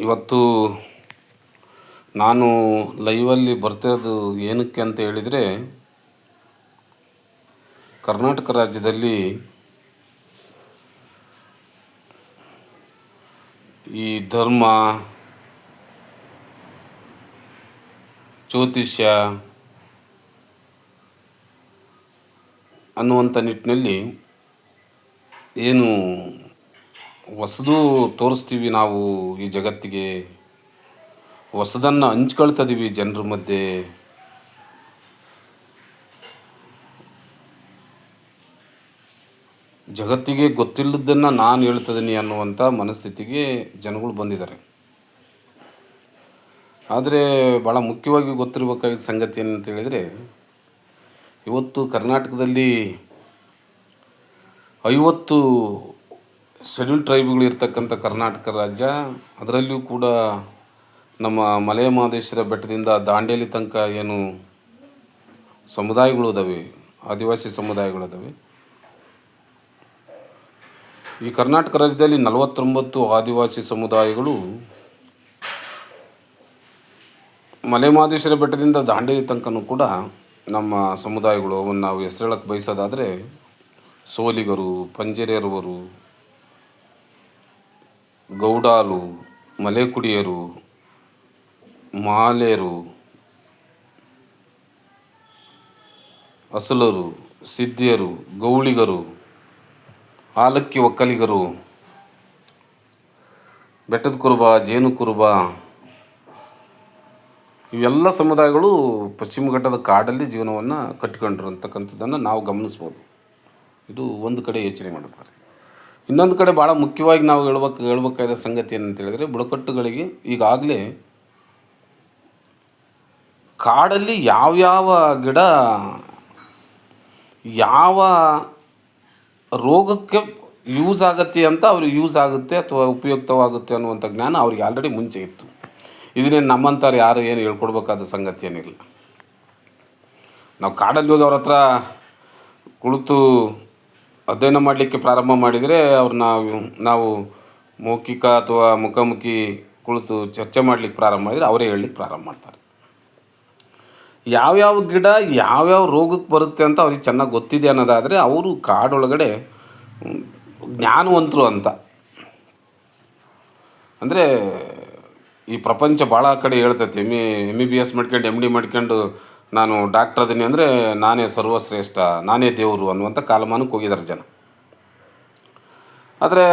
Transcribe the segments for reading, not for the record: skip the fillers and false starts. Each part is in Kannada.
ಇವತ್ತು ನಾನು ಲೈವಲ್ಲಿ ಬರ್ತಿರೋದು ಏನಕ್ಕೆ ಅಂತ ಹೇಳಿದರೆ, ಕರ್ನಾಟಕ ರಾಜ್ಯದಲ್ಲಿ ಈ ಧರ್ಮ, ಜ್ಯೋತಿಷ್ಯ ಅನ್ನುವಂಥ ನಿಟ್ಟಿನಲ್ಲಿ ಏನು ಹೊಸದು ತೋರಿಸ್ತೀವಿ ನಾವು ಈ ಜಗತ್ತಿಗೆ, ಹೊಸದನ್ನು ಹಂಚ್ಕೊಳ್ತಾ ಇದ್ದೀವಿ ಜನರ ಮಧ್ಯೆ. ಜಗತ್ತಿಗೆ ಗೊತ್ತಿಲ್ಲದನ್ನು ನಾನು ಹೇಳ್ತಿದ್ದೀನಿ ಅನ್ನುವಂಥ ಮನಸ್ಥಿತಿಗೆ ಜನಗಳು ಬಂದಿದ್ದಾರೆ. ಆದರೆ ಭಾಳ ಮುಖ್ಯವಾಗಿ ಗೊತ್ತಿರಬೇಕಾಗಿದ್ದ ಸಂಗತಿ ಏನಂತ ಹೇಳಿದರೆ, ಇವತ್ತು ಕರ್ನಾಟಕದಲ್ಲಿ 50 ಶೆಡ್ಯೂಲ್ ಟ್ರೈಬ್ಗಳು ಇರ್ತಕ್ಕಂಥ ಕರ್ನಾಟಕ ರಾಜ್ಯ, ಅದರಲ್ಲಿಯೂ ಕೂಡ ನಮ್ಮ ಮಲೆ ಮಹದೇಶ್ವರ ಬೆಟ್ಟದಿಂದ ದಾಂಡೇಲಿ ತನಕ ಏನು ಸಮುದಾಯಗಳು ಇದ್ದಾವೆ, ಆದಿವಾಸಿ ಸಮುದಾಯಗಳಿದ್ದಾವೆ. ಈ ಕರ್ನಾಟಕ ರಾಜ್ಯದಲ್ಲಿ 49 ಆದಿವಾಸಿ ಸಮುದಾಯಗಳು ಮಲೆ ಮಹದೇಶ್ವರ ಬೆಟ್ಟದಿಂದ ದಾಂಡೇಲಿ ತನಕನೂ ಕೂಡ ನಮ್ಮ ಸಮುದಾಯಗಳು. ಅವನ್ನು ನಾವು ಹೆಸರೇಳಕ್ಕೆ ಬಯಸೋದಾದರೆ ಸೋಲಿಗರು, ಪಂಜೆರೆಯರವರು, ಗೌಡಾಲು, ಮಲೆಕುಡಿಯರು, ಮಾಲೇರು, ಅಸಲರು, ಸಿದ್ಧಿಯರು, ಗೌಳಿಗರು, ಆಲಕ್ಕಿ ಒಕ್ಕಲಿಗರು, ಬೆಟ್ಟದ ಕುರುಬ, ಜೇನು ಕುರುಬ, ಇವೆಲ್ಲ ಸಮುದಾಯಗಳು ಪಶ್ಚಿಮ ಘಟ್ಟದ ಕಾಡಲ್ಲಿ ಜೀವನವನ್ನು ಕಟ್ಟಿಕೊಂಡಿರ್ತಕ್ಕಂಥದ್ದನ್ನು ನಾವು ಗಮನಿಸ್ಬೋದು. ಇದು ಒಂದು ಕಡೆ ಯೋಚನೆ ಮಾಡ್ತಾರೆ. ಇನ್ನೊಂದು ಕಡೆ ಭಾಳ ಮುಖ್ಯವಾಗಿ ನಾವು ಹೇಳ್ಬೇಕಾದ ಸಂಗತಿ ಏನಂತ ಹೇಳಿದರೆ, ಬುಡಕಟ್ಟುಗಳಿಗೆ ಈಗಾಗಲೇ ಕಾಡಲ್ಲಿ ಯಾವ್ಯಾವ ಗಿಡ ಯಾವ ರೋಗಕ್ಕೆ ಯೂಸ್ ಆಗುತ್ತೆ ಅಂತ ಅವ್ರಿಗೆ ಯೂಸ್ ಆಗುತ್ತೆ ಅಥವಾ ಉಪಯುಕ್ತವಾಗುತ್ತೆ ಅನ್ನುವಂಥ ಜ್ಞಾನ ಅವ್ರಿಗೆ ಆಲ್ರೆಡಿ ಮುಂಚೆ ಇತ್ತು. ಇದನ್ನೇನು ನಮ್ಮಂಥವ್ರು ಯಾರು ಏನು ಹೇಳ್ಕೊಡ್ಬೇಕಾದ ಸಂಗತಿ ಏನಿಲ್ಲ. ನಾವು ಕಾಡಲ್ಲಿ ಹೋಗಿ ಅವ್ರ ಹತ್ರ ಕುಳಿತು ಅಧ್ಯಯನ ಮಾಡಲಿಕ್ಕೆ ಪ್ರಾರಂಭ ಮಾಡಿದರೆ ನಾವು ಮೌಖಿಕ ಅಥವಾ ಮುಖಾಮುಖಿ ಕುಳಿತು ಚರ್ಚೆ ಮಾಡಲಿಕ್ಕೆ ಪ್ರಾರಂಭ ಮಾಡಿದರೆ ಅವರೇ ಹೇಳಲಿಕ್ಕೆ ಪ್ರಾರಂಭ ಮಾಡ್ತಾರೆ. ಯಾವ್ಯಾವ ಗಿಡ ಯಾವ್ಯಾವ ರೋಗಕ್ಕೆ ಬರುತ್ತೆ ಅಂತ ಅವ್ರಿಗೆ ಚೆನ್ನಾಗಿ ಗೊತ್ತಿದೆ ಅನ್ನೋದಾದರೆ ಅವರು ಕಾಡೊಳಗಡೆ ಜ್ಞಾನವಂತರು ಅಂತ. ಅಂದರೆ ಈ ಪ್ರಪಂಚ ಭಾಳ ಕಡೆ ಹೇಳ್ತೈತಿ, MBBS ಮಾಡ್ಕೊಂಡು MD ಮಾಡ್ಕೊಂಡು ನಾನು ಡಾಕ್ಟರ್ ಅದೀನಿ ಅಂದರೆ ನಾನೇ ಸರ್ವಶ್ರೇಷ್ಠ, ನಾನೇ ದೇವರು ಅನ್ನುವಂಥ ಕಾಲಮಾನಕ್ಕೆ ಹೋಗಿದ್ದಾರೆ ಜನ. ಆದರೆ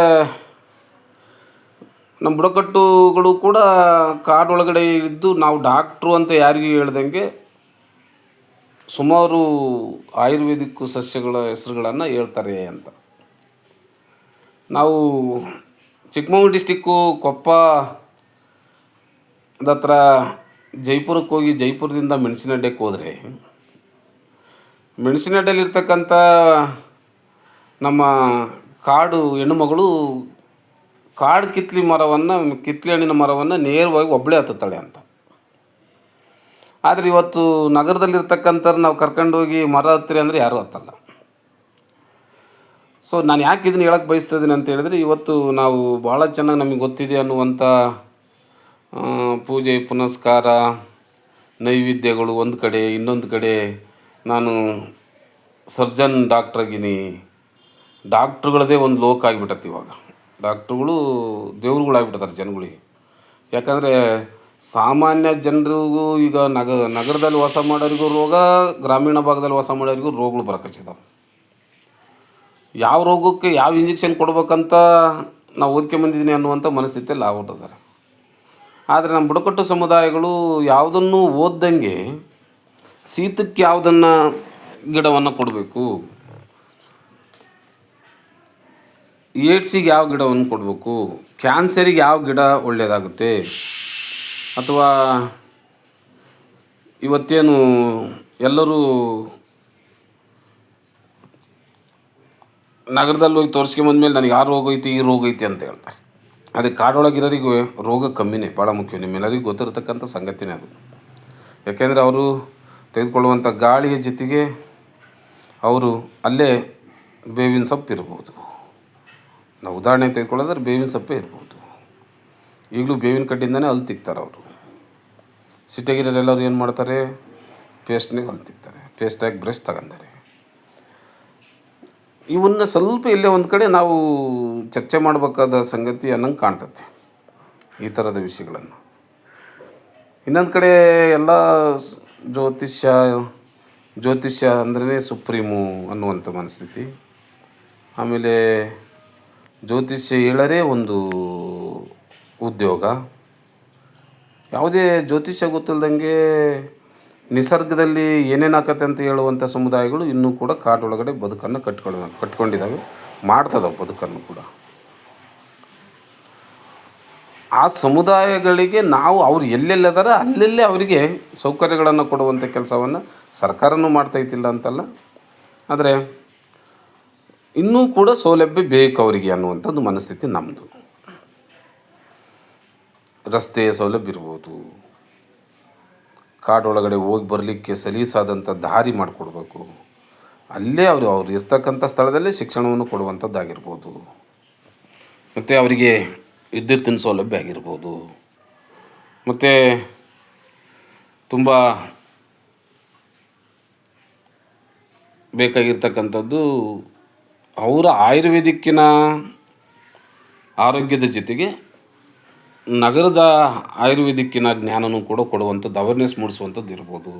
ನಮ್ಮ ಬುಡಕಟ್ಟುಗಳು ಕೂಡ ಕಾಡೊಳಗಡೆ ಇದ್ದು ನಾವು ಡಾಕ್ಟ್ರು ಅಂತ ಯಾರಿಗೂ ಹೇಳ್ದಂಗೆ ಸುಮಾರು ಆಯುರ್ವೇದಿಕ್ ಸಸ್ಯಗಳ ಹೆಸರುಗಳನ್ನು ಹೇಳ್ತಾರೆ ಅಂತ. ನಾವು ಚಿಕ್ಕಮಗಳೂರು ಡಿಸ್ಟಿಕ್ಕು ಕೊಪ್ಪದ ಹತ್ರ ಜೈಪುರಕ್ಕೆ ಹೋಗಿ ಜೈಪುರದಿಂದ ಮೆಣಸಿನಡ್ಡಕ್ಕೆ ಹೋದರೆ, ಮೆಣಸಿನಡ್ಡೆಯಲ್ಲಿರ್ತಕ್ಕಂಥ ನಮ್ಮ ಕಾಡು ಹೆಣ್ಣುಮಗಳು ಕಾಡು ಕಿತ್ಲೆ ಹಣ್ಣಿನ ಮರವನ್ನು ನೇರವಾಗಿ ಒಬ್ಬಳೇ ಹತ್ತುತ್ತಾಳೆ ಅಂತ. ಆದರೆ ಇವತ್ತು ನಗರದಲ್ಲಿರ್ತಕ್ಕಂಥವ್ರು ನಾವು ಕರ್ಕೊಂಡೋಗಿ ಮರ ಹತ್ತಿರಿ ಅಂದರೆ ಯಾರೂ ಹತ್ತಲ್ಲ. ಸೊ ನಾನು ಯಾಕೆ ಇದನ್ನು ಹೇಳಕ್ಕೆ ಬಯಸ್ತಿದ್ದೀನಿ ಅಂತ ಹೇಳಿದ್ರೆ, ಇವತ್ತು ನಾವು ಭಾಳ ಚೆನ್ನಾಗಿ ನಮಗೆ ಗೊತ್ತಿದೆ ಅನ್ನುವಂಥ ಪೂಜೆ ಪುನಸ್ಕಾರ ನೈವೇದ್ಯಗಳು ಒಂದು ಕಡೆ, ಇನ್ನೊಂದು ಕಡೆ ನಾನು ಸರ್ಜನ್ ಡಾಕ್ಟ್ರಾಗಿನಿ, ಡಾಕ್ಟ್ರುಗಳದೇ ಒಂದು ಲೋಕ ಆಗಿಬಿಟ್ಟತ್ತೆ. ಇವಾಗ ಡಾಕ್ಟ್ರುಗಳು ದೇವ್ರುಗಳಾಗ್ಬಿಟ್ಟಿದ್ದಾರೆ ಜನಗಳಿಗೆ. ಯಾಕಂದರೆ ಸಾಮಾನ್ಯ ಜನರಿಗೂ ಈಗ ನಗರದಲ್ಲಿ ವಾಸ ಮಾಡೋರಿಗೂ ರೋಗ, ಗ್ರಾಮೀಣ ಭಾಗದಲ್ಲಿ ವಾಸ ಮಾಡೋರಿಗೂ ರೋಗಗಳು ಬರಕಚ್ಚಿದಾವೆ. ಯಾವ ರೋಗಕ್ಕೆ ಯಾವ ಇಂಜೆಕ್ಷನ್ ಕೊಡ್ಬೇಕಂತ ನಾವು ಓದ್ಕೊಂಬಂದಿದ್ದೀನಿ ಅನ್ನುವಂಥ ಮನಸ್ಥಿತಿಯಲ್ಲಿ ಆಗ್ಬಿಟ್ಟಿದ್ದಾರೆ. ಆದರೆ ನಮ್ಮ ಬುಡಕಟ್ಟು ಸಮುದಾಯಗಳು ಯಾವುದನ್ನು ಓದ್ದಂಗೆ ಶೀತಕ್ಕೆ ಯಾವುದನ್ನು ಗಿಡವನ್ನು ಕೊಡಬೇಕು, ಏಡ್ಸಿಗೆ ಯಾವ ಗಿಡವನ್ನು ಕೊಡಬೇಕು, ಕ್ಯಾನ್ಸರಿಗೆ ಯಾವ ಗಿಡ ಒಳ್ಳೆಯದಾಗುತ್ತೆ, ಅಥವಾ ಇವತ್ತೇನು ಎಲ್ಲರೂ ನಗರದಲ್ಲಿ ಹೋಗಿ ತೋರಿಸ್ಕೊಂಬಂದ್ಮೇಲೆ ನನಗೆ ಆ ರೋಗ ಐತಿ ಈ ರೋಗ ಐತಿ ಅಂತ ಹೇಳ್ತಾರೆ. ಅದಕ್ಕೆ ಕಾಡೊಳಗಿರೋರಿಗೆ ರೋಗ ಕಮ್ಮಿನೇ, ಭಾಳ ಮುಖ್ಯ. ನಿಮ್ಮೆಲ್ಲರಿಗೂ ಗೊತ್ತಿರತಕ್ಕಂಥ ಸಂಗತಿನೇ ಅದು. ಯಾಕೆಂದರೆ ಅವರು ತೆಗೆದುಕೊಳ್ಳುವಂಥ ಗಾಳಿಯ ಜೊತೆಗೆ ಅವರು ಅಲ್ಲೇ ಬೇವಿನ ಸೊಪ್ಪು ಇರ್ಬೋದು. ನಾವು ಉದಾಹರಣೆ ತೆಗೆದುಕೊಳ್ಳೋದ್ರೆ ಬೇವಿನ ಸೊಪ್ಪೇ ಇರ್ಬೋದು. ಈಗಲೂ ಬೇವಿನ ಕಡ್ಡಿಯಿಂದನೇ ಹಲ್ಲು ತಿಕ್ತಾರೆ ಅವರು. ಸಿಟಿಯಾಗಿರೋರೆಲ್ಲರೂ ಏನು ಮಾಡ್ತಾರೆ, ಪೇಸ್ಟ್ನಾಗ ಹಲ್ಲು ತಿಕ್ತಾರೆ, ಪೇಸ್ಟಾಗಿ ಬ್ರಷ್ ತಗೊಂತಾರೆ. ಇವನ್ನ ಸ್ವಲ್ಪ ಇಲ್ಲೇ ಒಂದು ಕಡೆ ನಾವು ಚರ್ಚೆ ಮಾಡಬೇಕಾದ ಸಂಗತಿ ಅನ್ನಂಗೆ ಕಾಣ್ತದೆ ಈ ಥರದ ವಿಷಯಗಳನ್ನು. ಇನ್ನೊಂದು ಕಡೆ ಎಲ್ಲ ಜ್ಯೋತಿಷ್ಯ ಅಂದ್ರೇ ಸುಪ್ರೀಮು ಅನ್ನುವಂಥ ಮನಸ್ಥಿತಿ. ಆಮೇಲೆ ಜ್ಯೋತಿಷ್ಯ ಹೇಳರೇ ಒಂದು ಉದ್ಯೋಗ. ಯಾವುದೇ ಜ್ಯೋತಿಷ್ಯ ಗೊತ್ತಿಲ್ಲದಂಗೆ ನಿಸರ್ಗದಲ್ಲಿ ಏನೇನು ಆಕತ್ತೆ ಅಂತ ಹೇಳುವಂಥ ಸಮುದಾಯಗಳು ಇನ್ನೂ ಕೂಡ ಕಾಡೊಳಗಡೆ ಬದುಕನ್ನು ಕಟ್ಕೊಂಡಿದ್ದಾವೆ, ಮಾಡ್ತದವೆ ಬದುಕನ್ನು ಕೂಡ. ಆ ಸಮುದಾಯಗಳಿಗೆ ನಾವು ಅವ್ರು ಎಲ್ಲೆಲ್ಲದಾರ ಅಲ್ಲೆಲ್ಲೇ ಅವರಿಗೆ ಸೌಕರ್ಯಗಳನ್ನು ಕೊಡುವಂಥ ಕೆಲಸವನ್ನು ಸರ್ಕಾರನೂ ಮಾಡ್ತಾಯಿತ್ತಿಲ್ಲ ಅಂತಲ್ಲ, ಆದರೆ ಇನ್ನೂ ಕೂಡ ಸೌಲಭ್ಯ ಬೇಕು ಅವರಿಗೆ ಅನ್ನುವಂಥದ್ದು ಮನಸ್ಥಿತಿ ನಮ್ಮದು. ರಸ್ತೆಯ ಸೌಲಭ್ಯ ಇರ್ಬೋದು, ಕಾಡೊಳಗಡೆ ಹೋಗಿ ಬರಲಿಕ್ಕೆ ಸಲೀಸಾದಂಥ ದಾರಿ ಮಾಡಿಕೊಡ್ಬೇಕು, ಅಲ್ಲೇ ಅವ್ರು ಇರ್ತಕ್ಕಂಥ ಸ್ಥಳದಲ್ಲೇ ಶಿಕ್ಷಣವನ್ನು ಕೊಡುವಂಥದ್ದಾಗಿರ್ಬೋದು, ಮತ್ತು ಅವರಿಗೆ ವಿದ್ಯುತ್ತಿನ ಸೌಲಭ್ಯ ಆಗಿರ್ಬೋದು, ಮತ್ತು ತುಂಬ ಬೇಕಾಗಿರ್ತಕ್ಕಂಥದ್ದು ಅವರ ಆಯುರ್ವೇದಿಕ್ಕಿನ ಆರೋಗ್ಯದ ಜೊತೆಗೆ ನಗರದ ಆಯುರ್ವೇದಿಕ್ಕಿನ ಜ್ಞಾನನೂ ಕೂಡ ಕೊಡುವಂಥದ್ದು, ಅವೇರ್ನೆಸ್ ಮೂಡಿಸುವಂಥದ್ದು ಇರ್ಬೋದು.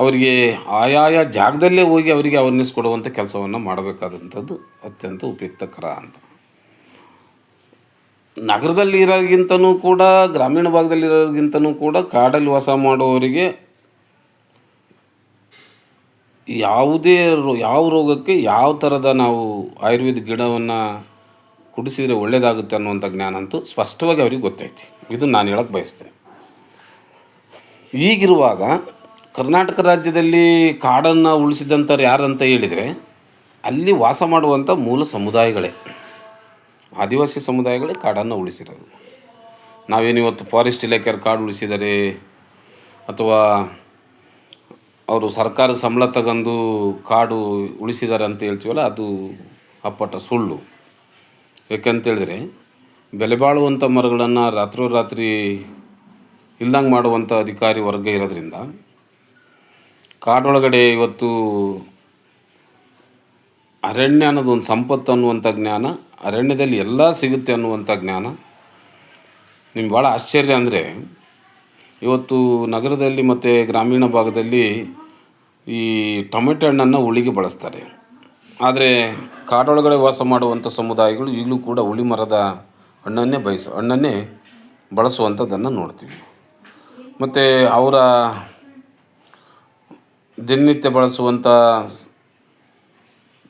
ಅವರಿಗೆ ಆಯಾಯ ಜಾಗದಲ್ಲೇ ಹೋಗಿ ಅವರಿಗೆ ಅವೇರ್ನೆಸ್ ಕೊಡುವಂಥ ಕೆಲಸವನ್ನು ಮಾಡಬೇಕಾದಂಥದ್ದು ಅತ್ಯಂತ ಉಪಯುಕ್ತಕರ ಅಂತ. ನಗರದಲ್ಲಿ ಇರೋರಿಗಿಂತನೂ ಕೂಡ ಗ್ರಾಮೀಣ ಭಾಗದಲ್ಲಿರೋರಿಗಿಂತನೂ ಕೂಡ ಕಾಡಲ್ಲಿ ವಾಸ ಮಾಡುವವರಿಗೆ ಯಾವ ರೋಗಕ್ಕೆ ಯಾವ ಥರದ ನಾವು ಆಯುರ್ವೇದ ಗಿಡವನ್ನು ಕುಡಿಸಿದರೆ ಒಳ್ಳೆಯದಾಗುತ್ತೆ ಅನ್ನುವಂಥ ಜ್ಞಾನ ಅಂತೂ ಸ್ಪಷ್ಟವಾಗಿ ಅವ್ರಿಗೆ ಗೊತ್ತೈತಿ. ಇದನ್ನು ನಾನು ಹೇಳಕ್ಕೆ ಬಯಸ್ತೇನೆ. ಈಗಿರುವಾಗ ಕರ್ನಾಟಕ ರಾಜ್ಯದಲ್ಲಿ ಕಾಡನ್ನು ಉಳಿಸಿದಂಥವ್ರು ಯಾರಂತ ಹೇಳಿದರೆ ಅಲ್ಲಿ ವಾಸ ಮಾಡುವಂಥ ಮೂಲ ಸಮುದಾಯಗಳೇ, ಆದಿವಾಸಿ ಸಮುದಾಯಗಳೇ ಕಾಡನ್ನು ಉಳಿಸಿರೋದು. ನಾವೇನಿವತ್ತು ಫಾರೆಸ್ಟ್ ಇಲಾಖೆಯವ್ರು ಕಾಡು ಉಳಿಸಿದ್ದಾರೆ ಅಥವಾ ಅವರು ಸರ್ಕಾರ ಸಂಬಳ ತಗೊಂಡು ಕಾಡು ಉಳಿಸಿದ್ದಾರೆ ಅಂತ ಹೇಳ್ತೀವಲ್ಲ, ಅದು ಅಪ್ಪಟ ಸುಳ್ಳು. ಯಾಕಂತೇಳಿದ್ರೆ ಬೆಲೆ ಬಾಳುವಂಥ ಮರಗಳನ್ನು ರಾತ್ರೋರಾತ್ರಿ ಇಲ್ದಂಗೆ ಮಾಡುವಂಥ ಅಧಿಕಾರಿ ವರ್ಗ ಇರೋದ್ರಿಂದ ಕಾಡೊಳಗಡೆ ಇವತ್ತು ಅರಣ್ಯ ಅನ್ನೋದು ಒಂದು ಸಂಪತ್ತು ಅನ್ನುವಂಥ ಜ್ಞಾನ, ಅರಣ್ಯದಲ್ಲಿ ಎಲ್ಲ ಸಿಗುತ್ತೆ ಅನ್ನುವಂಥ ಜ್ಞಾನ ನಿಮ್ಗೆ ಭಾಳ ಆಶ್ಚರ್ಯ. ಅಂದರೆ ಇವತ್ತು ನಗರದಲ್ಲಿ ಮತ್ತು ಗ್ರಾಮೀಣ ಭಾಗದಲ್ಲಿ ಈ ಟೊಮೆಟೊ ಹಣ್ಣನ್ನು ಹುಳಿಗೆ ಬಳಸ್ತಾರೆ, ಆದರೆ ಕಾಡೊಳಗಡೆ ವಾಸ ಮಾಡುವಂಥ ಸಮುದಾಯಗಳು ಈಗಲೂ ಕೂಡ ಹುಳಿ ಮರದ ಹಣ್ಣನ್ನೇ ಬಳಸುವಂಥದ್ದನ್ನು ನೋಡ್ತೀವಿ. ಮತ್ತು ಅವರ ದಿನನಿತ್ಯ ಬಳಸುವಂಥ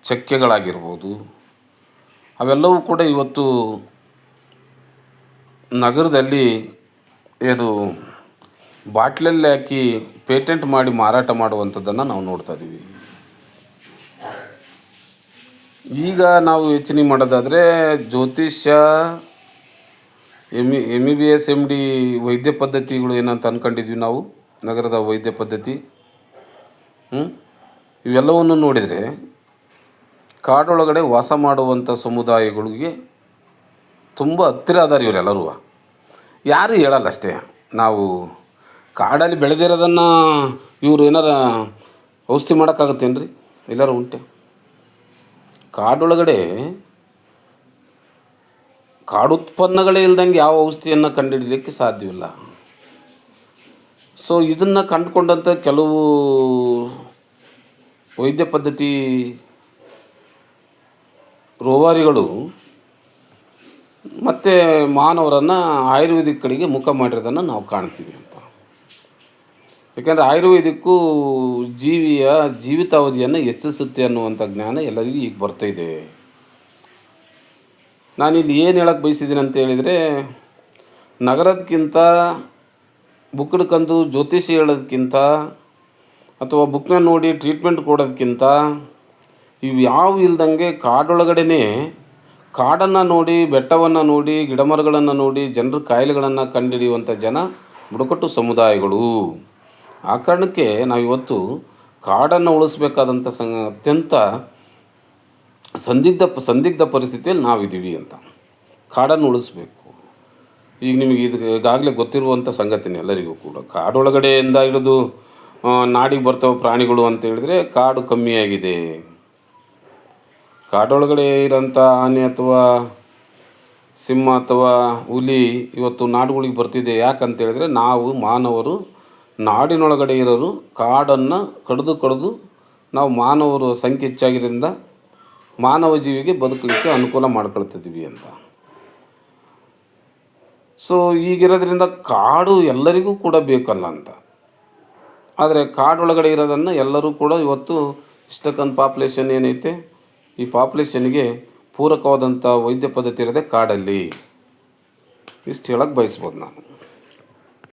ಚಕ್ಕೆಗಳಾಗಿರ್ಬೋದು, ಅವೆಲ್ಲವೂ ಕೂಡ ಇವತ್ತು ನಗರದಲ್ಲಿ ಬಾಟ್ಲಲ್ಲಿ ಹಾಕಿ ಪೇಟೆಂಟ್ ಮಾಡಿ ಮಾರಾಟ ಮಾಡುವಂಥದ್ದನ್ನು ನಾವು ನೋಡ್ತಾ ಇದ್ದೀವಿ. ಈಗ ನಾವು ಯೋಚನೆ ಮಾಡೋದಾದರೆ ಜ್ಯೋತಿಷ್ಯ, MBBS MD ವೈದ್ಯ ಪದ್ಧತಿಗಳು ಏನಂತ ಅಂದ್ಕೊಂಡಿದ್ವಿ ನಾವು, ನಗರದ ವೈದ್ಯ ಪದ್ಧತಿ, ಇವೆಲ್ಲವನ್ನು ನೋಡಿದರೆ ಕಾಡೊಳಗಡೆ ವಾಸ ಮಾಡುವಂಥ ಸಮುದಾಯಗಳಿಗೆ ತುಂಬ ಹತ್ತಿರ ಅದಾರ ಇವರೆಲ್ಲರೂ. ಯಾರು ಹೇಳಲ್ಲ ಅಷ್ಟೇ. ನಾವು ಕಾಡಲ್ಲಿ ಬೆಳೆದಿರೋದನ್ನು ಇವರು ಏನಾರ ಔಷಧಿ ಮಾಡೋಕ್ಕಾಗತ್ತೇನ್ರಿ? ಎಲ್ಲರೂ ಉಂಟೆ? ಕಾಡೊಳಗಡೆ ಕಾಡುತ್ಪನ್ನಗಳೇ ಇಲ್ದಂಗೆ ಯಾವ ಔಷಧಿಯನ್ನು ಕಂಡುಹಿಡಲಿಕ್ಕೆ ಸಾಧ್ಯವಿಲ್ಲ. ಸೊ ಇದನ್ನು ಕಂಡುಕೊಂಡಂಥ ಕೆಲವು ವೈದ್ಯ ಪದ್ಧತಿ ರೋವಾರಿಗಳು ಮತ್ತು ಮಾನವರನ್ನು ಆಯುರ್ವೇದಿಕ್ ಕಡೆಗೆ ಮುಖ ಮಾಡಿರೋದನ್ನು ನಾವು ಕಾಣ್ತೀವಿ ಅಂತ. ಯಾಕೆಂದರೆ ಆಯುರ್ವೇದಿಕ್ಕು ಜೀವಿತಾವಧಿಯನ್ನು ಹೆಚ್ಚಿಸುತ್ತೆ ಅನ್ನುವಂಥ ಜ್ಞಾನ ಎಲ್ಲರಿಗೂ ಈಗ ಬರ್ತಾಯಿದೆ. ನಾನಿಲ್ಲಿ ಏನು ಹೇಳಕ್ಕೆ ಬಯಸಿದ್ದೀನಿ ಅಂತ ಹೇಳಿದರೆ, ನಗರದಕ್ಕಿಂತ ಬುಕ್ ಹಿಡ್ಕೊಂಡು ಜ್ಯೋತಿಷಿ ಹೇಳೋದಕ್ಕಿಂತ ಅಥವಾ ಬುಕ್ನ ನೋಡಿ ಟ್ರೀಟ್ಮೆಂಟ್ ಕೊಡೋದಕ್ಕಿಂತ ಇವು ಯಾವ ಇಲ್ದಂಗೆ ಕಾಡೊಳಗಡೆ ಕಾಡನ್ನು ನೋಡಿ, ಬೆಟ್ಟವನ್ನು ನೋಡಿ, ಗಿಡಮರಗಳನ್ನು ನೋಡಿ ಜನರ ಕಾಯಿಲೆಗಳನ್ನು ಕಂಡುಹಿಡಿಯುವಂಥ ಜನ ಬುಡಕಟ್ಟು ಸಮುದಾಯಗಳು. ಆ ಕಾರಣಕ್ಕೆ ನಾವಿವತ್ತು ಕಾಡನ್ನು ಉಳಿಸ್ಬೇಕಾದಂಥ ಅತ್ಯಂತ ಸಂದಿಗ್ಧ ಪರಿಸ್ಥಿತಿಯಲ್ಲಿ ನಾವಿದ್ದೀವಿ ಅಂತ. ಕಾಡನ್ನು ಉಳಿಸ್ಬೇಕು. ಈಗ ನಿಮಗೆ ಇದು ಈಗಾಗಲೇ ಗೊತ್ತಿರುವಂಥ ಸಂಗತಿನೇ ಎಲ್ಲರಿಗೂ ಕೂಡ. ಕಾಡೊಳಗಡೆಯಿಂದ ಹಿಡಿದು ನಾಡಿಗೆ ಬರ್ತಾವೆ ಪ್ರಾಣಿಗಳು ಅಂತ ಹೇಳಿದ್ರೆ ಕಾಡು ಕಮ್ಮಿಯಾಗಿದೆ. ಕಾಡೊಳಗಡೆ ಇರೋಂಥ ಆನೆ ಅಥವಾ ಸಿಂಹ ಅಥವಾ ಹುಲಿ ಇವತ್ತು ನಾಡುಗಳಿಗೆ ಬರ್ತಿದೆ. ಯಾಕಂತ ಹೇಳಿದ್ರೆ ನಾವು ಮಾನವರು ನಾಡಿನೊಳಗಡೆ ಇರೋರು ಕಾಡನ್ನು ಕಡಿದು ನಾವು ಮಾನವರು ಸಂಖ್ಯೆ ಹೆಚ್ಚಾಗಿದ್ದರಿಂದ ಮಾನವ ಜೀವಿಗೆ ಬದುಕಲಿಕ್ಕೆ ಅನುಕೂಲ ಮಾಡ್ಕೊಳ್ತಿದ್ವಿ ಅಂತ. ಸೊ ಈಗಿರೋದ್ರಿಂದ ಕಾಡು ಎಲ್ಲರಿಗೂ ಕೂಡ ಬೇಕಲ್ಲ ಅಂತ. ಆದರೆ ಕಾಡೊಳಗಡೆ ಇರೋದನ್ನು ಎಲ್ಲರೂ ಕೂಡ ಇವತ್ತು ಇಷ್ಟಕ್ಕಂತ ಪಾಪ್ಯುಲೇಷನ್ ಏನೈತೆ, ಈ ಪಾಪ್ಯುಲೇಷನ್ಗೆ ಪೂರಕವಾದಂಥ ವೈದ್ಯ ಪದ್ಧತಿ ಇರೋದೇ ಕಾಡಲ್ಲಿ. ಇಷ್ಟು ಹೇಳಕ್ಕೆ ಬಯಸ್ಬೋದು ನಾನು.